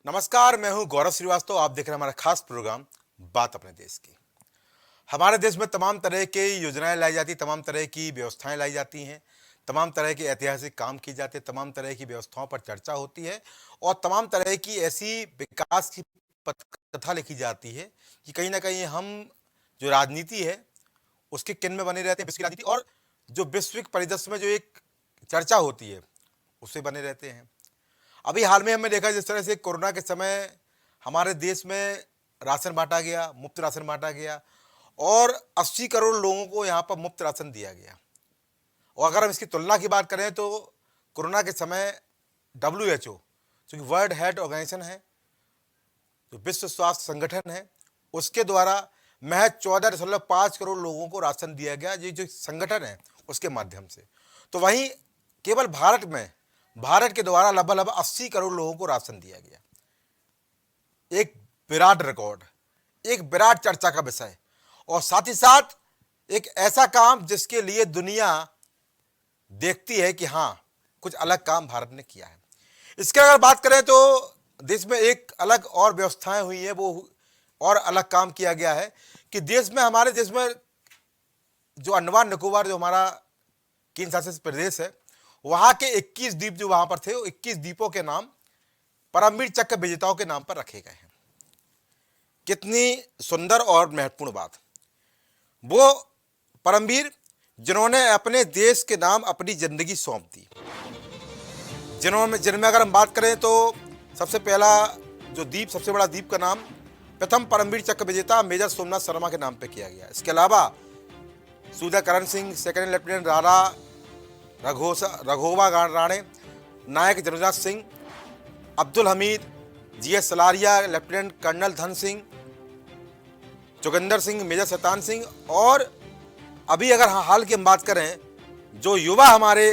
नमस्कार, मैं हूं गौरव श्रीवास्तव। आप देख रहे हैं हमारा खास प्रोग्राम बात अपने देश की। हमारे देश में तमाम तरह की योजनाएं लाई जाती, तमाम तरह की व्यवस्थाएं लाई जाती हैं, तमाम तरह के ऐतिहासिक काम किए जाते हैं, तमाम तरह की व्यवस्थाओं पर चर्चा होती है और तमाम तरह की ऐसी विकास की पथकथा लिखी जाती है कि कहीं ना कहीं हम जो राजनीति है उसके किन में बने रहते हैं, विश्व की राजनीति और जो वैश्विक परिदृश्य में जो एक चर्चा होती है उससे बने रहते हैं। अभी हाल में हमने देखा जिस तरह से कोरोना के समय हमारे देश में राशन बांटा गया, मुफ्त राशन बांटा गया और 80 करोड़ लोगों को यहाँ पर मुफ्त राशन दिया गया। और अगर हम इसकी तुलना की बात करें तो कोरोना के समय WHO जो कि वर्ल्ड हेल्थ ऑर्गेनाइजेशन है, जो विश्व स्वास्थ्य संगठन है, उसके द्वारा महज 14.5 करोड़ लोगों को राशन दिया गया, ये जो संगठन है उसके माध्यम से। तो वहीं केवल भारत के द्वारा लगभग 80 करोड़ लोगों को राशन दिया गया। एक विराट रिकॉर्ड, एक विराट चर्चा का विषय और साथ ही साथ एक ऐसा काम जिसके लिए दुनिया देखती है कि हां कुछ अलग काम भारत ने किया है। इसके अगर बात करें तो देश में एक अलग और व्यवस्थाएं हुई है, वो और अलग काम किया गया है कि हमारे देश में जो अंडमान निकोबार जो हमारा केंद्र शासित प्रदेश है, वहां के 21 द्वीप जो वहां पर थे, वो 21 द्वीपों के नाम परमवीर चक्र विजेताओं के नाम पर रखे गए हैं। कितनी सुंदर और महत्वपूर्ण बात। वो परमवीर जिन्होंने अपने देश के नाम अपनी जिंदगी सौंप दी, जिनमें अगर हम बात करें तो सबसे पहला जो द्वीप, सबसे बड़ा द्वीप का नाम प्रथम परमवीर चक्र विजेता मेजर सोमनाथ शर्मा के नाम पर किया गया। इसके अलावा Surya Karan Singh, second lieutenant Rana Raghoba Rane, Naik Januraj Singh, Abdul Hamid, GS Salaria, lieutenant colonel Dhan Singh, Joginder Singh, major Shaitan Singh और अभी अगर हाल की हम बात करें जो युवा हमारे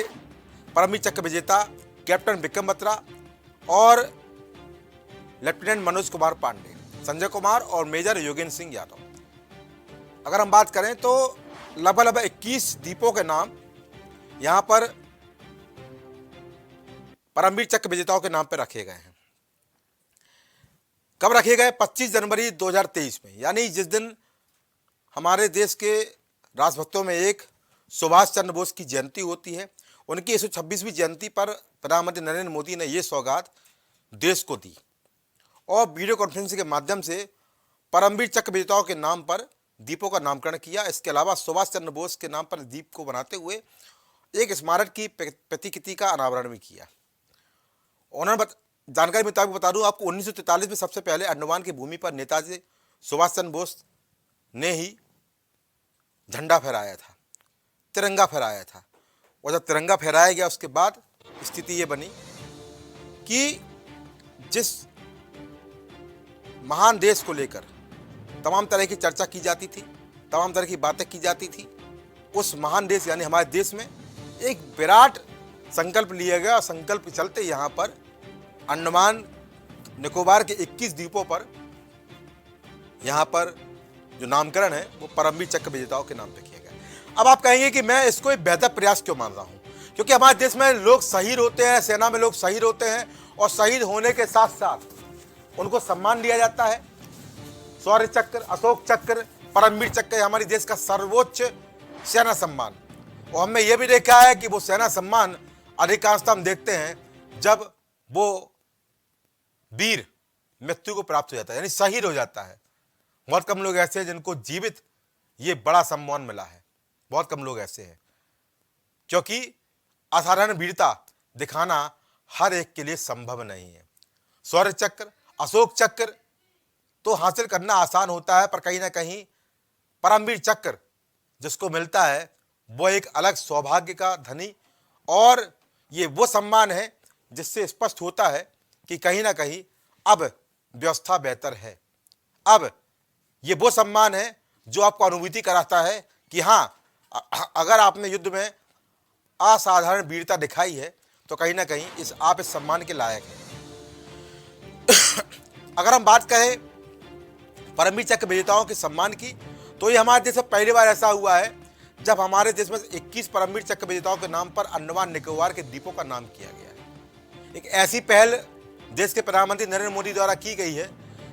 परमवीर चक्र विजेता कैप्टन विक्रम बत्रा और लेफ्टिनेंट मनोज कुमार पांडे, संजय कुमार और मेजर योगेंद्र सिंह यादव। अगर हम बात करें तो लगभग 21 द्वीपों के नाम यहां पर परमवीर चक्र विजेताओं के नाम पर रखे गए हैं। कब रखे गए? 25 जनवरी 2023 में, यानी जिस दिन हमारे देश के राष्ट्रभक्तों में एक सुभाष चंद्र बोस की जयंती होती है, उनकी 126वीं जयंती पर प्रधानमंत्री नरेंद्र मोदी ने यह सौगात देश को दी और वीडियो कॉन्फ्रेंसिंग के माध्यम से परमवीर चक्र विजेताओं के नाम पर द्वीपों का नामकरण किया। इसके अलावा सुभाष चंद्र बोस के नाम पर द्वीप को बनाते हुए एक स्मारक की प्रतिकृति का अनावरण भी किया। उन्होंने जानकारी मुताबिक बता दूं आपको, 1943 में सबसे पहले अंडमान की भूमि पर नेताजी सुभाष चंद्र बोस ने ही झंडा फहराया था, तिरंगा फहराया था। और जब तिरंगा फहराया गया उसके बाद स्थिति ये बनी कि जिस महान देश को लेकर तमाम तरह की चर्चा की जाती थी, तमाम तरह की बातें की जाती थी, उस महान देश यानी हमारे देश में एक विराट संकल्प लिया गया और संकल्प के चलते यहाँ पर अंडमान निकोबार के 21 द्वीपों पर यहाँ पर जो नामकरण है वो परमवीर चक्र विजेताओं के नाम पे किया गया। अब आप कहेंगे कि मैं इसको एक बेहतर प्रयास क्यों मान रहा हूँ? क्योंकि हमारे देश में लोग शहीद होते हैं, सेना में लोग शहीद होते हैं और शहीद होने के साथ साथ उनको सम्मान दिया जाता है। शौर्य चक्र, अशोक चक्र, परमवीर चक्र हमारे देश का सर्वोच्च सेना सम्मान। और हमने ये भी देखा है कि वो सेना सम्मान अधिकांशतः हम देखते हैं जब वो वीर मृत्यु को प्राप्त हो जाता है, यानी शहीद हो जाता है। बहुत कम लोग ऐसे हैं जिनको जीवित ये बड़ा सम्मान मिला है, बहुत कम लोग ऐसे हैं, क्योंकि असाधारण वीरता दिखाना हर एक के लिए संभव नहीं है। शौर्य चक्र, अशोक चक्र तो हासिल करना आसान होता है, पर कहीं ना कहीं परमवीर चक्र जिसको मिलता है वो एक अलग सौभाग्य का धनी, और ये वो सम्मान है जिससे स्पष्ट होता है कि कहीं ना कहीं अब व्यवस्था बेहतर है। अब ये वो सम्मान है जो आपको अनुभूति कराता है कि हाँ, अगर आपने युद्ध में असाधारण वीरता दिखाई है तो कहीं ना कहीं आप इस सम्मान के लायक हैं। अगर हम बात करें परमवीर चक्र विजेताओं के सम्मान की, तो ये हमारे देश में पहली बार ऐसा हुआ है जब हमारे देश में 21 परमवीर चक्र विजेताओं के नाम पर अंडमान निकोबार के द्वीपों का नाम किया गया है। एक ऐसी पहल देश के प्रधानमंत्री नरेंद्र मोदी द्वारा की गई है,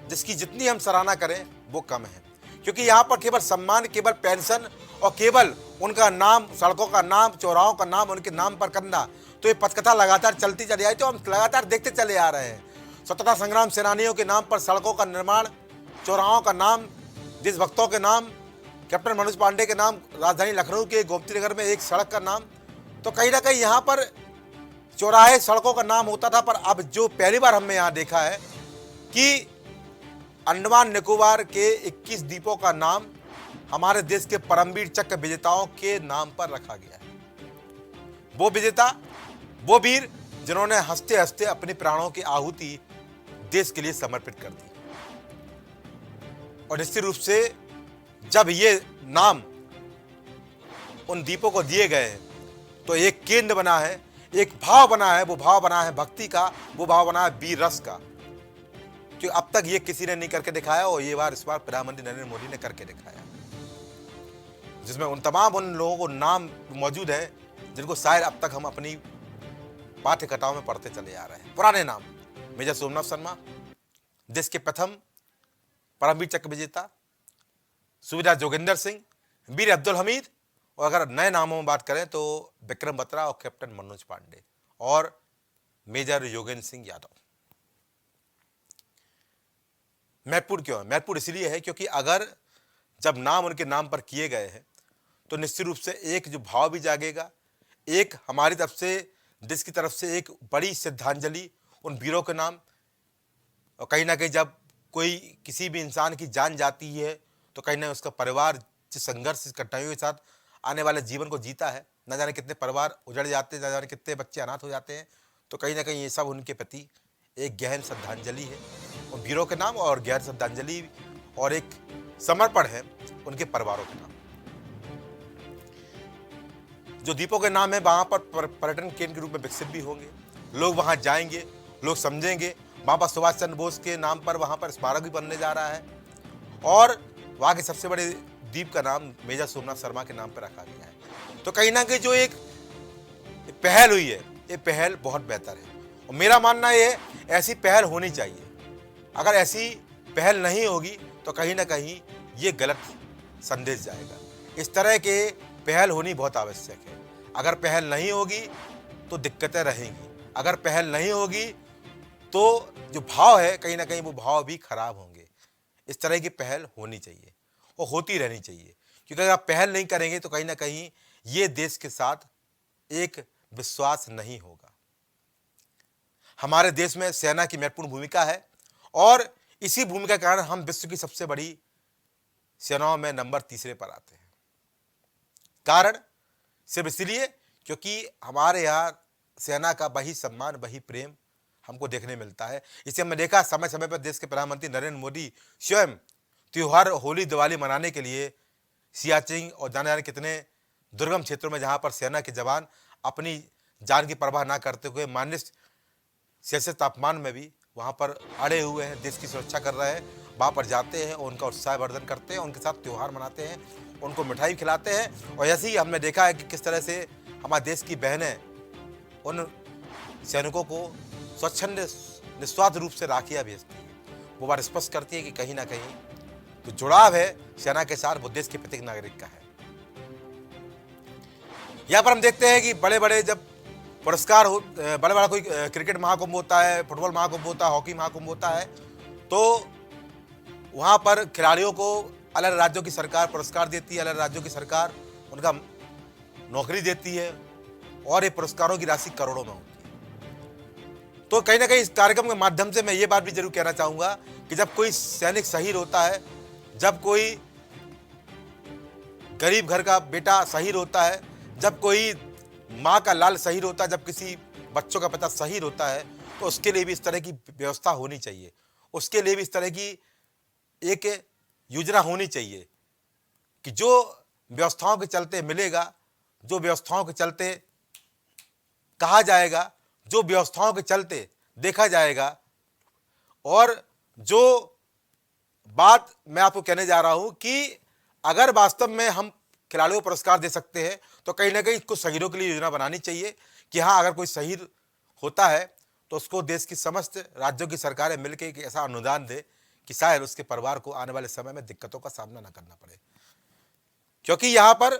जिसकी जितनी हम सराहना करें वो कम है। क्योंकि यहाँ पर केवल सम्मान, केवल पेंशन और केवल उनका नाम, सड़कों का नाम, चौराहों का नाम उनके नाम पर करना, तो ये पथकथा लगातार चलती चली आई, तो हम लगातार देखते चले आ रहे हैं। स्वतंत्रता संग्राम सेनानियों के नाम पर सड़कों का निर्माण, चौराहों का नाम, देशभक्तों के नाम, कैप्टन मनोज पांडे के नाम, राजधानी लखनऊ के गोमती नगर में एक सड़क का नाम, तो कहीं ना कहीं यहाँ पर चौराहे, सड़कों का नाम होता था। पर अब जो पहली बार हमने यहाँ देखा है कि अंडमान निकोबार के 21 द्वीपों का नाम हमारे देश के परमवीर चक्र विजेताओं के नाम पर रखा गया है। वो विजेता, वो वीर जिन्होंने हंसते हंसते अपने प्राणों की आहुति देश के लिए समर्पित कर दी। और निश्चित रूप से जब ये नाम उन द्वीपों को दिए गए हैं, तो एक केंद्र बना है, एक भाव बना है, वो भाव बना है भक्ति का, वो भाव बना है वीर रस का, जो अब तक ये किसी ने नहीं करके दिखाया, और इस बार प्रधानमंत्री नरेंद्र मोदी ने करके दिखाया, जिसमें उन तमाम उन लोगों को नाम मौजूद है जिनको शायद अब तक हम अपनी पाठ्य कथाओं में पढ़ते चले आ रहे हैं। पुराने नाम: मेजर सोमनाथ शर्मा, देश के प्रथम परमवीर चक्र विजेता, सूबेदार जोगिंदर सिंह, वीर अब्दुल हमीद, और अगर नए नामों में बात करें तो विक्रम बत्रा और कैप्टन मनोज पांडे और मेजर योगेंद्र सिंह यादव। महत्वपूर्ण क्यों है? महत्वपूर्ण इसलिए है क्योंकि अगर जब नाम उनके नाम पर किए गए हैं, तो निश्चित रूप से एक जो भाव भी जागेगा, एक हमारी तरफ से, देश की तरफ से एक बड़ी श्रद्धांजलि उन वीरों के नाम। और कहीं ना कहीं जब कोई किसी भी इंसान की जान जाती है, तो कहीं ना उसका परिवार जिस संघर्ष, कठिनाइयों के साथ आने वाले जीवन को जीता है, न जाने कितने परिवार उजड़ जाते हैं, न जाने कितने बच्चे अनाथ हो जाते हैं, तो कहीं ना कहीं ये सब उनके प्रति एक गहन श्रद्धांजलि है उन वीरों के नाम, और गहन श्रद्धांजलि और एक समर्पण है उनके परिवारों के नाम। जो द्वीपों के नाम है वहां पर पर्यटन केंद्र के रूप में विकसित भी होंगे, लोग वहां जाएंगे, लोग समझेंगे। वहां पर सुभाष चंद्र बोस के नाम पर वहां पर स्मारक भी बनने जा रहा है, और वहां के सबसे बड़े द्वीप का नाम मेजर सोमनाथ शर्मा के नाम पर रखा गया है। तो कहीं ना कहीं जो एक पहल हुई है, ये पहल बहुत बेहतर है, और मेरा मानना ये ऐसी पहल होनी चाहिए। अगर ऐसी पहल नहीं होगी तो कहीं ना कहीं ये गलत संदेश जाएगा। इस तरह के पहल होनी बहुत आवश्यक है। अगर पहल नहीं होगी तो दिक्कतें रहेंगी, अगर पहल नहीं होगी तो जो भाव है कहीं ना कहीं वो भाव भी खराब होंगे। इस तरह की पहल होनी चाहिए और होती रहनी चाहिए, क्योंकि अगर आप पहल नहीं करेंगे तो कहीं ना कहीं ये देश के साथ एक विश्वास नहीं होगा। हमारे देश में सेना की महत्वपूर्ण भूमिका है, और इसी भूमिका के कारण हम विश्व की सबसे बड़ी सेनाओं में नंबर 3 पर आते हैं। कारण सिर्फ इसलिए क्योंकि हमारे यहाँ सेना का वही सम्मान, वही प्रेम हमको देखने मिलता है। इसे हमने देखा समय समय पर देश के प्रधानमंत्री नरेंद्र मोदी स्वयं त्योहार, होली, दिवाली मनाने के लिए सियाचिन और जाने जाने कितने दुर्गम क्षेत्रों में, जहाँ पर सेना के जवान अपनी जान की परवाह ना करते हुए -सेल्सियस तापमान में भी वहाँ पर अड़े हुए हैं, देश की सुरक्षा कर रहे हैं, वहाँ पर जाते हैं, उनका उत्साहवर्धन करते हैं, उनके साथ त्यौहार मनाते हैं, उनको मिठाई खिलाते हैं। और ऐसे ही हमने देखा है कि किस तरह से हमारे देश की बहनें उन सैनिकों को स्वच्छंद, निस्वार्थ रूप से राखियाँ भेजती हैं। वो बात स्पष्ट करती है कि कहीं ना कहीं जो जुड़ाव है सेना के साथ, वो देश के प्रत्येक नागरिक का है। यहाँ पर हम देखते हैं कि बड़े बड़े जब पुरस्कार हो, बड़ा बड़ा कोई क्रिकेट महाकुंभ होता है, फुटबॉल महाकुंभ होता है, हॉकी महाकुंभ होता है, तो वहाँ पर खिलाड़ियों को अलग राज्यों की सरकार पुरस्कार देती है, अलग राज्यों की सरकार उनका नौकरी देती है, और ये पुरस्कारों की राशि करोड़ों में होती है। तो कहीं ना कहीं इस कार्यक्रम के माध्यम से मैं ये बात भी जरूर कहना चाहूँगा कि जब कोई सैनिक शहीद होता है, जब कोई गरीब घर का बेटा शहीद होता है, जब कोई माँ का लाल शहीद होता है, जब किसी बच्चों का पिता शहीद होता है, तो उसके लिए भी इस तरह की व्यवस्था होनी चाहिए, उसके लिए भी इस तरह की एक योजना होनी चाहिए कि जो व्यवस्थाओं के चलते मिलेगा, जो व्यवस्थाओं के चलते कहा जाएगा, जो व्यवस्थाओं के चलते देखा जाएगा। और जो बात मैं आपको कहने जा रहा हूं कि अगर वास्तव में हम खिलाड़ियों को पुरस्कार दे सकते हैं, तो कहीं ना कहीं कुछ शहीदों के लिए योजना बनानी चाहिए कि हाँ, अगर कोई शहीद होता है तो उसको देश की समस्त राज्यों की सरकारें मिलकर एक ऐसा अनुदान दे कि शायद उसके परिवार को आने वाले समय में दिक्कतों का सामना न करना पड़े। क्योंकि यहाँ पर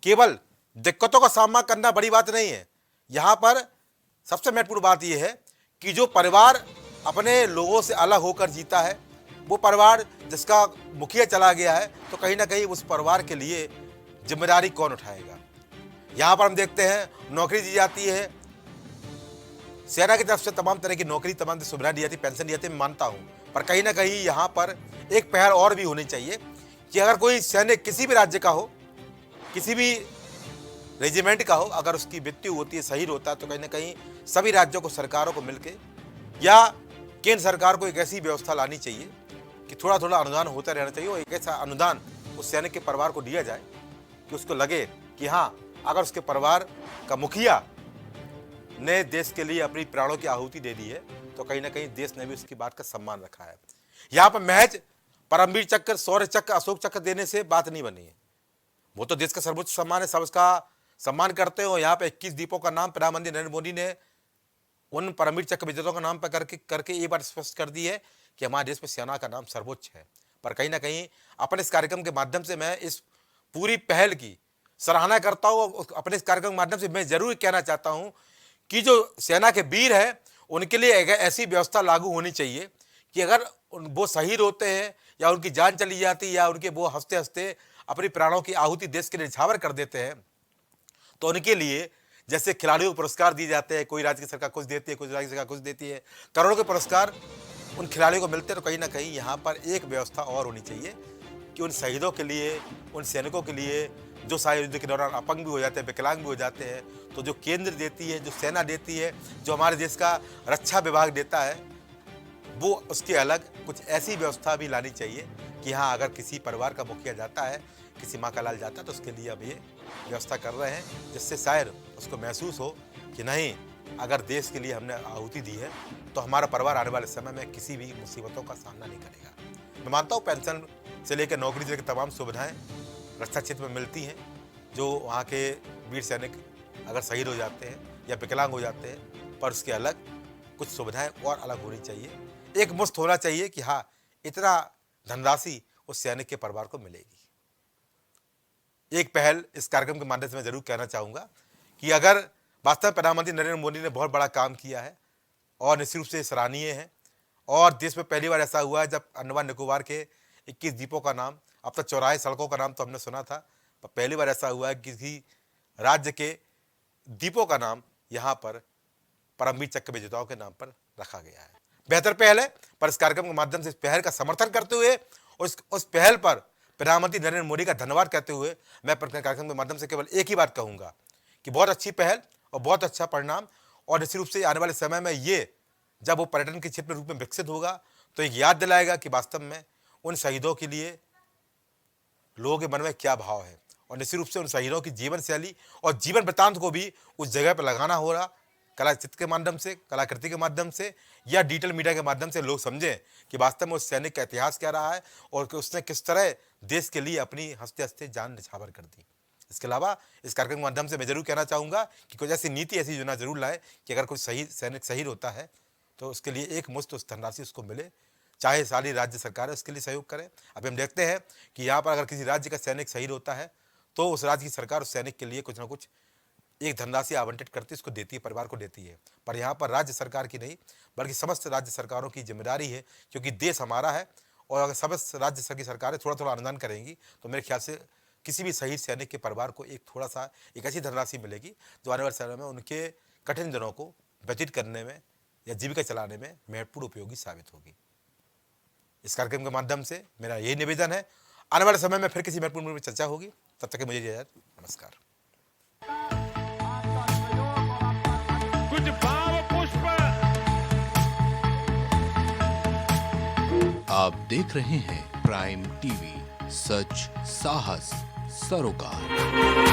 केवल दिक्कतों का सामना करना बड़ी बात नहीं है, यहाँ पर सबसे महत्वपूर्ण बात यह है कि जो परिवार अपने लोगों से अलग होकर जीता है, वो परिवार जिसका मुखिया चला गया है, तो कहीं ना कहीं उस परिवार के लिए जिम्मेदारी कौन उठाएगा। यहाँ पर हम देखते हैं नौकरी दी जाती है, सेना की तरफ से तमाम तरह की नौकरी, तमाम सुविधाएं दी जाती, पेंशन दी जाती, मैं मानता हूँ, पर कहीं ना कहीं यहाँ पर एक पहल और भी होनी चाहिए कि अगर कोई सैनिक किसी भी राज्य का हो, किसी भी रेजिमेंट का हो, अगर उसकी मृत्यु होती है, शहीद होता है, तो कहीं ना कहीं सभी राज्यों को, सरकारों को मिलकर या केंद्र सरकार को एक ऐसी व्यवस्था लानी चाहिए कि थोड़ा थोड़ा अनुदान होता रहना चाहिए और एक ऐसा अनुदान उस सैनिक के परिवार को दिया जाए कि उसको लगे कि हाँ, अगर उसके परिवार का मुखिया ने देश के लिए अपनी प्राणों की आहुति दे दी है, तो कहीं ना कहीं देश ने भी उसकी बात का सम्मान रखा है। यहाँ पर महज परमवीर चक्र, शौर्य चक्र, अशोक चक्र देने से बात नहीं बनी है, वो तो देश का सर्वोच्च सम्मान है, सब उसका सम्मान करते हो। यहाँ पे 21 द्वीपों का नाम प्रधानमंत्री नरेंद्र मोदी ने उन परमवीर चक्र विजेताओं का नाम पर करके ये बात स्पष्ट कर दी है कि हमारे देश में सेना का नाम सर्वोच्च है। पर कहीं ना कहीं अपने इस कार्यक्रम के माध्यम से मैं इस पूरी पहल की सराहना करता हूँ। अपने इस कार्यक्रम के माध्यम से मैं जरूर कहना चाहता हूँ कि जो सेना के वीर हैं, उनके लिए एक ऐसी व्यवस्था लागू होनी चाहिए कि अगर वो शहीद होते हैं या उनकी जान चली जाती है या उनके वो हंसते हंसते अपनी प्राणों की आहुति देश के लिए न्यौछावर कर देते हैं, तो उनके लिए जैसे खिलाड़ियों को पुरस्कार दिए जाते हैं, कोई राज्य की सरकार कुछ देती है, कुछ राज्य की सरकार कुछ देती है, करोड़ों के पुरस्कार उन खिलाड़ियों को मिलते हैं, तो कहीं ना कहीं यहाँ पर एक व्यवस्था और होनी चाहिए कि उन शहीदों के लिए, उन सैनिकों के लिए जो शायद युद्ध के दौरान अपंग भी हो जाते हैं, विकलांग भी हो जाते हैं, तो जो केंद्र देती है, जो सेना देती है, जो हमारे देश का रक्षा विभाग देता है, वो उसके अलग कुछ ऐसी व्यवस्था भी लानी चाहिए कि हाँ, अगर किसी परिवार का मुखिया जाता है, किसी माँ का लाल जाता है, तो उसके लिए अब ये व्यवस्था कर रहे हैं, जिससे शायद उसको महसूस हो कि नहीं, अगर देश के लिए हमने आहुति दी है तो हमारा परिवार आने वाले समय में किसी भी मुसीबतों का सामना नहीं करेगा। मैं मानता हूँ पेंशन से लेकर नौकरी से लेकर तमाम सुविधाएं रक्षा क्षेत्र में मिलती हैं। जो वहाँ के वीर सैनिक अगर शहीद हो जाते हैं या विकलांग हो जाते हैं, पर उसके अलग कुछ सुविधाएं और अलग होनी चाहिए। एक मुश्त होना चाहिए कि हाँ, इतना धनराशि उस सैनिक के परिवार को मिलेगी। एक पहल इस कार्यक्रम के माध्यम से मैं जरूर कहना चाहूँगा कि अगर वास्तव में प्रधानमंत्री नरेंद्र मोदी ने बहुत बड़ा काम किया है और निश्चित रूप से सराहनीय है, और देश में पहली बार ऐसा हुआ है जब अंडमान निकोबार के 21 द्वीपों का नाम, अब तक 84 सड़कों का नाम तो हमने सुना था, पर पहली बार ऐसा हुआ है किसी राज्य के द्वीपों का नाम यहाँ पर परमवीर चक्र विजेताओं के नाम पर रखा गया है। बेहतर पहल है, पर इस कार्यक्रम के माध्यम से इस पहल का समर्थन करते हुए उस पहल पर प्रधानमंत्री नरेंद्र मोदी का धन्यवाद कहते हुए मैं अपने कार्यक्रम के माध्यम से केवल एक ही बात कहूँगा कि बहुत अच्छी पहल और बहुत अच्छा परिणाम, और निश्चित रूप से आने वाले समय में ये जब वो पर्यटन के क्षेत्र रूप में विकसित होगा तो एक याद दिलाएगा कि वास्तव में उन शहीदों के लिए लोगों के मन में क्या भाव है, और निश्चित रूप से उन शहीदों की जीवन शैली और जीवन वृत्तांत को भी उस जगह पर लगाना हो रहा, कला चित्र के माध्यम से, कलाकृति के माध्यम से या डिजिटल मीडिया के माध्यम से लोग समझें कि वास्तव में उस सैनिक का इतिहास क्या रहा है और उसने किस तरह देश के लिए अपनी हंसते हंसते जान न्यौछावर कर दी। इसके अलावा इस कार्यक्रम के माध्यम से मैं जरूर कहना चाहूँगा कि कुछ ऐसी नीति, ऐसी योजना जरूर लाए कि अगर कोई सैनिक शहीद होता है तो उसके लिए एक मुश्त उस धनराशि उसको मिले, चाहे सारी राज्य सरकारें उसके लिए सहयोग करें। अभी हम देखते हैं कि यहाँ पर अगर किसी राज्य का सैनिक शहीद होता है तो उस राज्य की सरकार उस सैनिक के लिए कुछ ना कुछ एक धनराशि आवंटित करती है, उसको देती है, परिवार को देती है। पर यहाँ पर राज्य सरकार की नहीं बल्कि समस्त राज्य सरकारों की जिम्मेदारी है, क्योंकि देश हमारा है, और अगर समस्त राज्य की सरकारें थोड़ा थोड़ा अनुदान करेंगी तो मेरे ख्याल से किसी भी शहीद सैनिक के परिवार को एक ऐसी धनराशि मिलेगी जो आने वाले समय में उनके कठिन दिनों को व्यतीत करने में या जीविका चलाने में महत्वपूर्ण उपयोगी साबित होगी। इस कार्यक्रम के माध्यम से मेरा यही निवेदन है। आने वाले समय में फिर किसी महत्वपूर्ण में चर्चा होगी, तब तक मुझे इजाजत, नमस्कार। कुछ भाव पुष्प। आप देख रहे हैं प्राइम टीवी, सच साहस सरोकार।